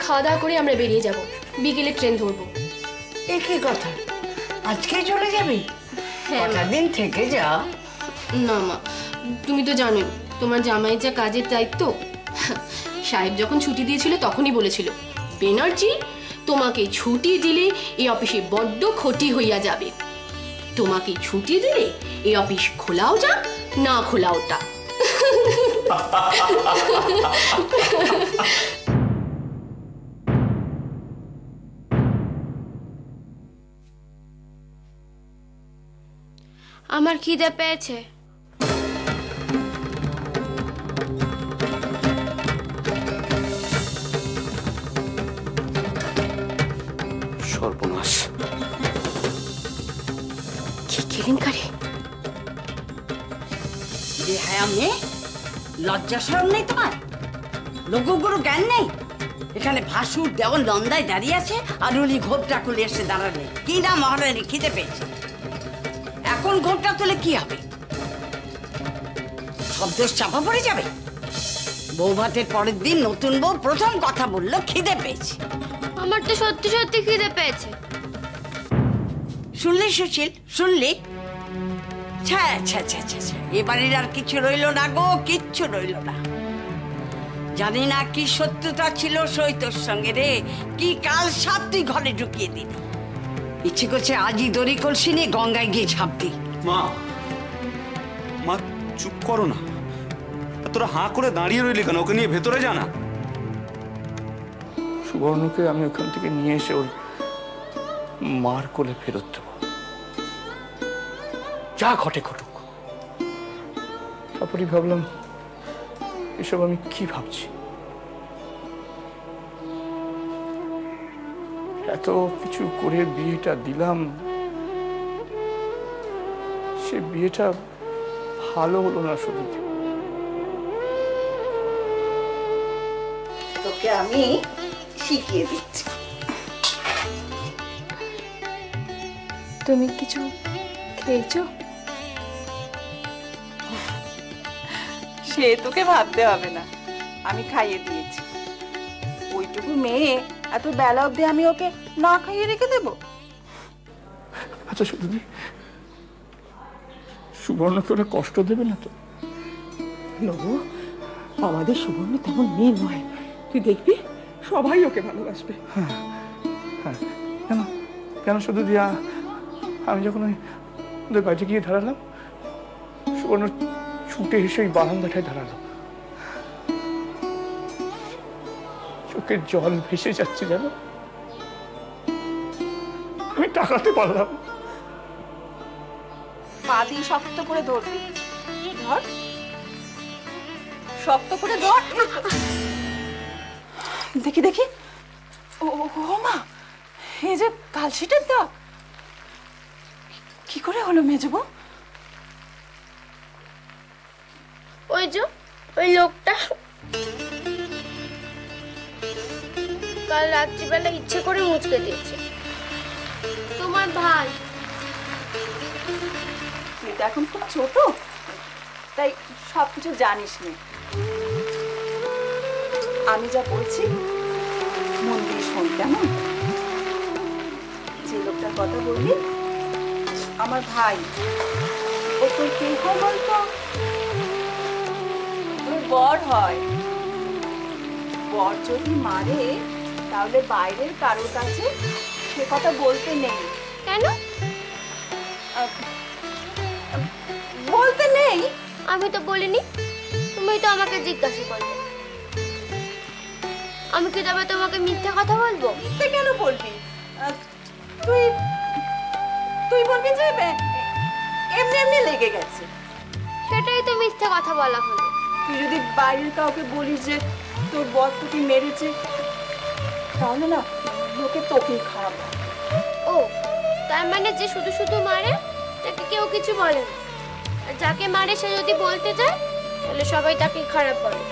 খাওয়া দাওয়া করে আমরা বেরিয়ে যাব, বিকেলে ট্রেন ধরবো। একই কথা, আজকে চলে যাবি? হ্যাঁ কটা দিন থেকে যা। না মা, তুমি তো জানোই তোমার জামাইয়ের যা কাজের দায়িত্ব। সাহেব যখন ছুটি দিয়েছিল তখনই বলেছিল, বেনার্জি তোমাকে ছুটি দিলে এই অফিসে বড্ড ক্ষতি হইয়া যাবে, তোমাকে ছুটি দিলে এই অফিস খোলাও যাক না খোলাও তা। আমার খিদে পেয়েছে। সর্বনাশ, কি কেলেঙ্কারি! হ্যাঁ, আমি লজ্জা শরম নেই তোমার? লোকগুলো জ্ঞান নেই? এখানে ভাসুর দেওয়ান লন্দায় দাঁড়িয়ে আছে আর উনি ঘোপটা খুলে এসে দাঁড়ালে কি না মহারানী খিদে পেয়েছে। এখন ঘোপটা তুলে কি হবে? সব দোষ চাপা পড়ে যাবে। বউ ভাতের পরের দিন নতুন বউ প্রথম কথা বললো খিদে পেয়েছে। আমার তো সত্যি সত্যি খিদে পেয়েছে। শুনলি সুশীল, শুনলি? এবারের আর কিছু রইল না গো, কিচ্ছু রইল না। জানি না কি শত্রুতা ছিল সৈতর সঙ্গে রে, কি কাল সাপ তুই ঘরে ঢুকিয়ে দিলি। ইচ্ছে করছে আজই দড়ি কলসি নিয়ে গঙ্গায় গিয়ে ঝাঁপ দি। মা, মা চুপ করো না। তোরা হাঁ করে দাঁড়িয়ে রইলি কেন? ওকে নিয়ে ভেতরে জানা। সুবর্ণকে আমি ওখান থেকে নিয়ে এসে ওর মার কোলে ফেরত দেব, যা ঘটে ঘটুক। তারপরই ভাবলাম এসব আমি কি ভাবছি। এত কিছু করে বিয়েটা দিলাম, সে বিয়েটা ভালো হলো না। শুধু তোকে আমি শিখিয়ে দিচ্ছি। তুমি কিছু খেয়েছো? সে তোকে ভাবতে হবে না, আমি খাইয়ে দিয়েছি। ওইটুকু মেয়ে এত বেলা অবধি আমি ওকে না খাইয়ে রেখে দেবো? আচ্ছা শুধু সুবর্ণকে ওরা কষ্ট দেবে না তো? নবু, আমাদের সুবর্ণ তেমন মেয়ে নয়, তুই দেখবি সবাই ওকে ভালোবাসবে। হ্যাঁ, কেন কেন শুধু দিয়া? আমি যখন ওদের বাড়িতে গিয়ে দাঁড়ালাম, সুবর্ণ ছুটে এসে ওই বারান্দাটায় দাঁড়ালো। চোখের জল ভেসে যাচ্ছে যেন। আমি তাকাতে পারলাম। পা দিয়ে শক্ত করে ধরবি, ধর, শক্ত করে ধর। দেখি দেখি, ও মা, এই যে কালশিটের দাগ, কি করে হলো মেজবো? ওই যে ওই লোকটা কাল রাত্রিবেলা ইচ্ছে করে মুচকে দিয়েছে, তোমার ভাই। তুই তো এখন খুব ছোট, তাই সবকিছু জানিস নি। আমি যা বলছি মন দিয়ে শোন, কেমন? যে লোকটার কথা বললি আমার ভাই, ও তোর কে হয় বলতো? ওর বর হয়। বর যদি মারে তাহলে বাইরের কারোর কাছে সে কথা বলতে নেই। কেন? বলতে নেই? আমি তো বলিনি, তুমি তো আমাকে জিজ্ঞাসা করলে। আমি কি তবে তোমাকে মিথ্যা কথা বলবো? তুই কেন বলবি? তুই তুই বলবি যে এমনি এমনি লেগে গেছে। সেটাই তো মিথ্যা কথা বলা হলো। তুই যদি বাইরের কাউকে বলিস যে তোর বর তোকে মেরেছে, তাহলে না লোকে তোকেই খারাপ হয়। ও, তার মানে যে শুধু শুধু মারে তাকে কেউ কিছু বলে না, আর যাকে মারে সে যদি বলতে যায় তাহলে সবাই তাকে খারাপ বলে।